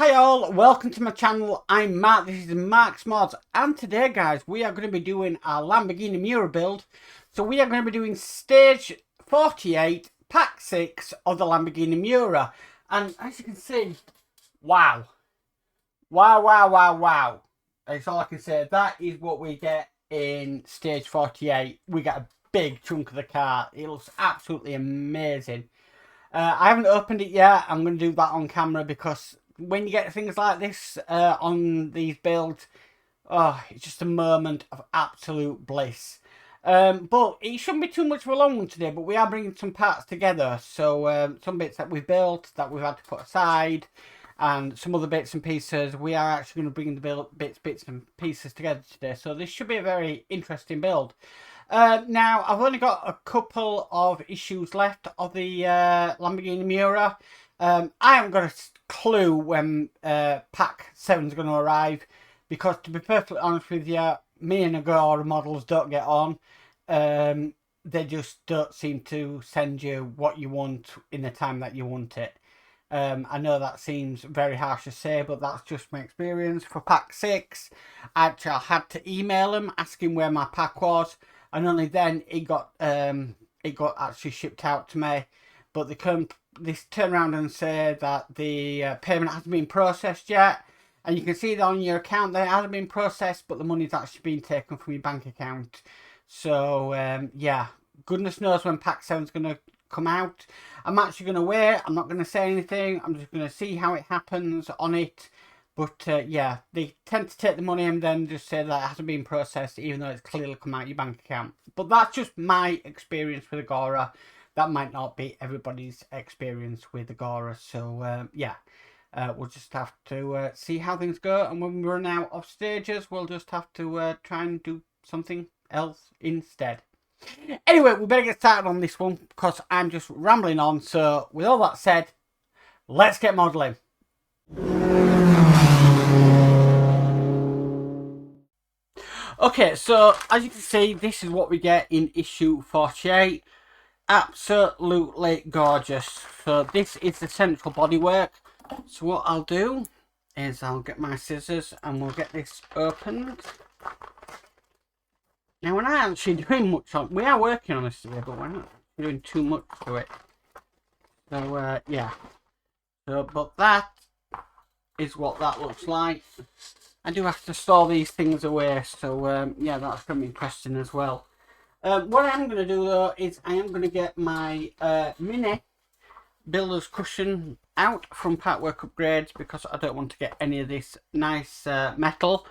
Hi all, welcome to my channel. I'm Mark, this is Mark's Mods, and today guys we are going to be doing our Lamborghini Miura build. So we are going to be doing stage 48, pack 6 of the Lamborghini Miura. And as you can see, wow. Wow. That's all I can say. That is what we get in stage 48. We get a big chunk of the car. It looks absolutely amazing. I haven't opened it yet. I'm going to do that on camera because when you get things like this on these builds, oh, it's just a moment of absolute bliss. But it shouldn't be too much of a long one today, but we are bringing some parts together. So some bits that we've built that we've had to put aside, and some other bits and pieces, we are actually going to bring the bits and pieces together today. So this should be a very interesting build. Now, I've only got a couple of issues left of the Lamborghini Miura. I haven't got a clue when pack 7 is going to arrive, because to be perfectly honest with you, me and Agora models don't get on. They just don't seem to send you what you want in the time that you want it. I know that seems very harsh to say, but that's just my experience. For pack 6, actually I had to email them asking where my pack was, and only then it got actually shipped out to me. But they turn around and say that the payment hasn't been processed yet, and you can see that on your account that it hasn't been processed, but the money's actually been taken from your bank account. So yeah, goodness knows when pack 7's going to come out. I'm actually going to wait. I'm not going to say anything. I'm just going to see how it happens on it. But yeah, they tend to take the money and then just say that it hasn't been processed, even though it's clearly come out of your bank account. But that's just my experience with Agora. That might not be everybody's experience with Agora. So yeah, we'll just have to see how things go. And when we run out of stages, we'll just have to try and do something else instead. Anyway, we better get started on this one because I'm just rambling on. So with all that said, let's get modelling. Okay, so as you can see, this is what we get in issue 48. Absolutely gorgeous. So this is the central bodywork. So what I'll do is I'll get my scissors and we'll get this opened. Now we're not actually doing much on, we are working on this today, but we're not doing too much to it. So yeah. So but that is what that looks like. I do have to store these things away, so yeah, that's going to be interesting as well. What I'm going to do though is I am going to get my mini builder's cushion out from Partwork Upgrades, because I don't want to get any of this nice metal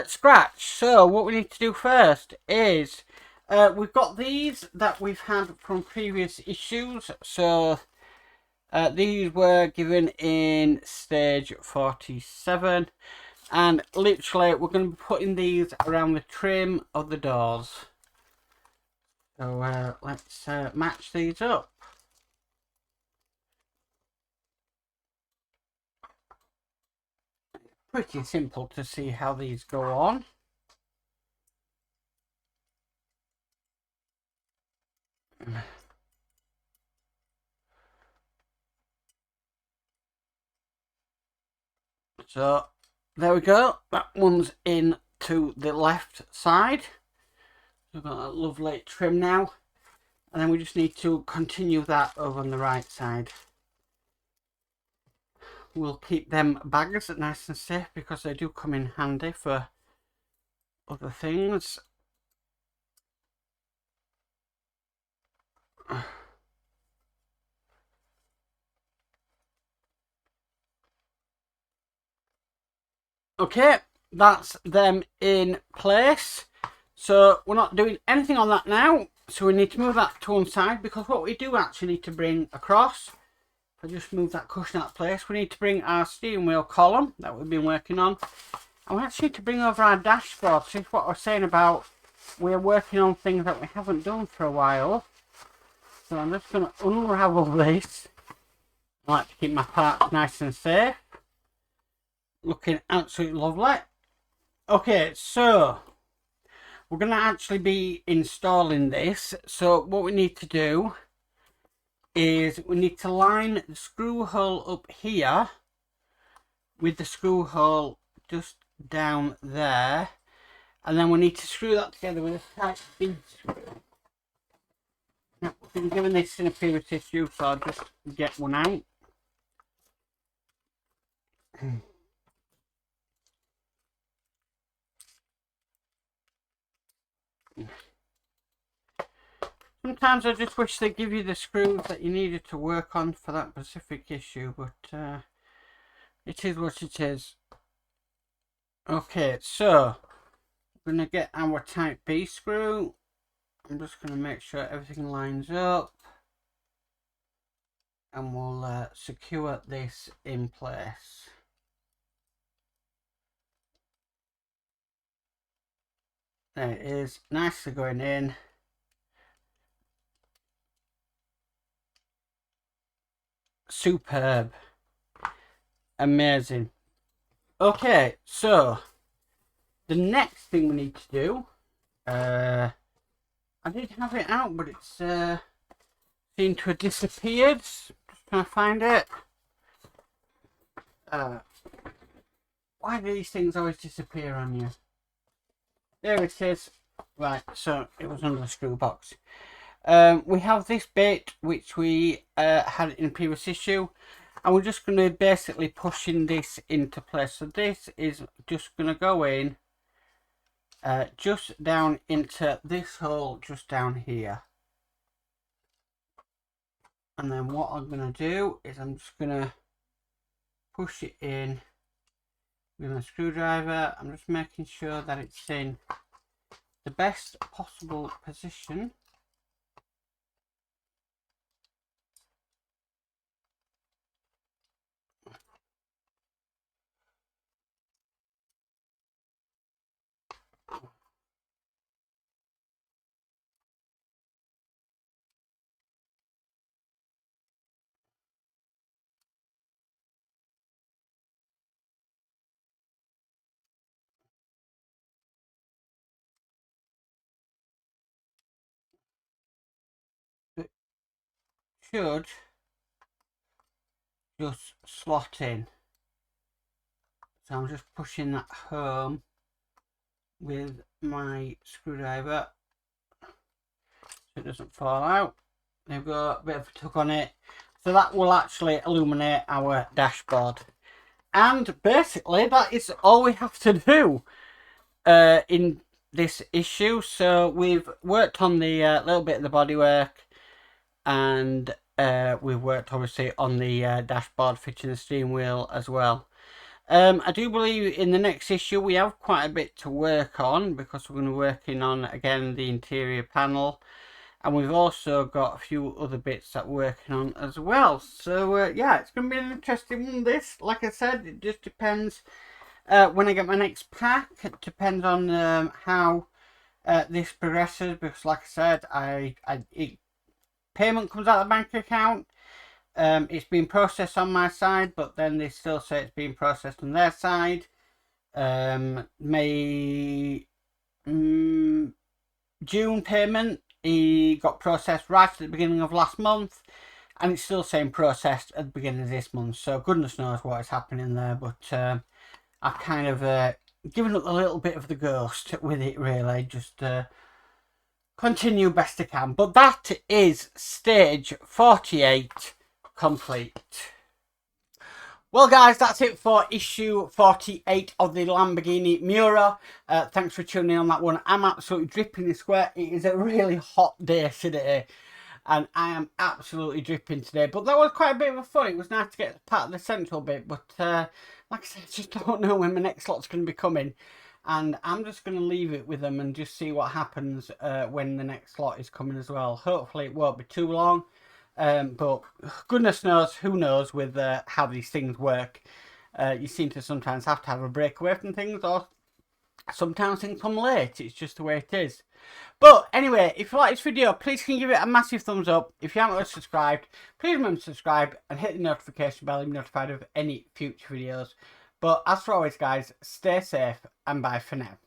scratch. So what we need to do first is we've got these that we've had from previous issues. So these were given in stage 47, and literally we're going to be putting these around the trim of the doors. So let's match these up. Pretty simple to see how these go on. So there we go, that one's in to the left side. We've got that lovely trim now, and then we just need to continue that over on the right side. We'll keep them bags nice and safe because they do come in handy for other things. Okay, that's them in place. So we're not doing anything on that now, so we need to move that to one side, because what we do actually need to bring across, if I just move that cushion out of place, we need to bring our steering wheel column that we've been working on, and we actually need to bring over our dashboard. So this is what I was saying about we're working on things that we haven't done for a while. So I'm just going to unravel this. I like to keep my parts nice and safe. Looking absolutely lovely. Okay, so we're going to actually be installing this. So what we need to do is we need to line the screw hole up here with the screw hole just down there, and then we need to screw that together with a tight bead screw. Now, I've been given this in a previous issue, so I'll just get one out. Sometimes I just wish they'd give you the screws that you needed to work on for that specific issue, but it is what it is. Okay, so I'm going to get our type B screw. I'm just going to make sure everything lines up, and we'll secure this in place. There it is, nicely going in. Superb. Amazing. Okay, so the next thing we need to do, I did have it out, but it's seemed to have disappeared. Just trying to find it. Why do these things always disappear on you? There it is. Right, so it was under the screw box. We have this bit which we had in a previous issue, and we're just going to basically pushing this into place. So this is just going to go in just down into this hole just down here, and then what I'm going to do is I'm just going to push it in with my screwdriver. I'm just making sure that it's in the best possible position. It should just slot in. So I'm just pushing that home with my screwdriver so it doesn't fall out. There we go, a bit of a tug on it. So that will actually illuminate our dashboard. And basically that is all we have to do in this issue. So we've worked on the little bit of the bodywork, and we've worked obviously on the dashboard, fitting the steering wheel as well. I do believe in the next issue we have quite a bit to work on, because we're going to be working on again the interior panel, and we've also got a few other bits that we're working on as well. So yeah, it's going to be an interesting one, this. Like I said, it just depends when I get my next pack. It depends on how this progresses, because like I said, payment comes out of the bank account. It's been processed on my side, but then they still say it's being processed on their side. June payment, he got processed right at the beginning of last month, and it's still saying processed at the beginning of this month. So goodness knows what is happening there, but I've kind of given up a little bit of the ghost with it, really. Just continue best I can. But that is stage 48 complete. Well guys, that's it for issue 48 of the Lamborghini Miura. Thanks for tuning in on that one. I'm absolutely dripping in sweat. It is a really hot day today, and I am absolutely dripping today. But that was quite a bit of a fun. It was nice to get part of the central bit, but like I said, I just don't know when my next lot's going to be coming, and I'm just going to leave it with them and just see what happens when the next lot is coming as well. Hopefully it won't be too long. But goodness knows, who knows with how these things work. You seem to sometimes have to have a break away from things, or sometimes things come late. It's just the way it is. But anyway, if you like this video, please can you give it a massive thumbs up. If you haven't already subscribed, please remember to subscribe and hit the notification bell to be notified of any future videos. But as for always guys, stay safe and bye for now.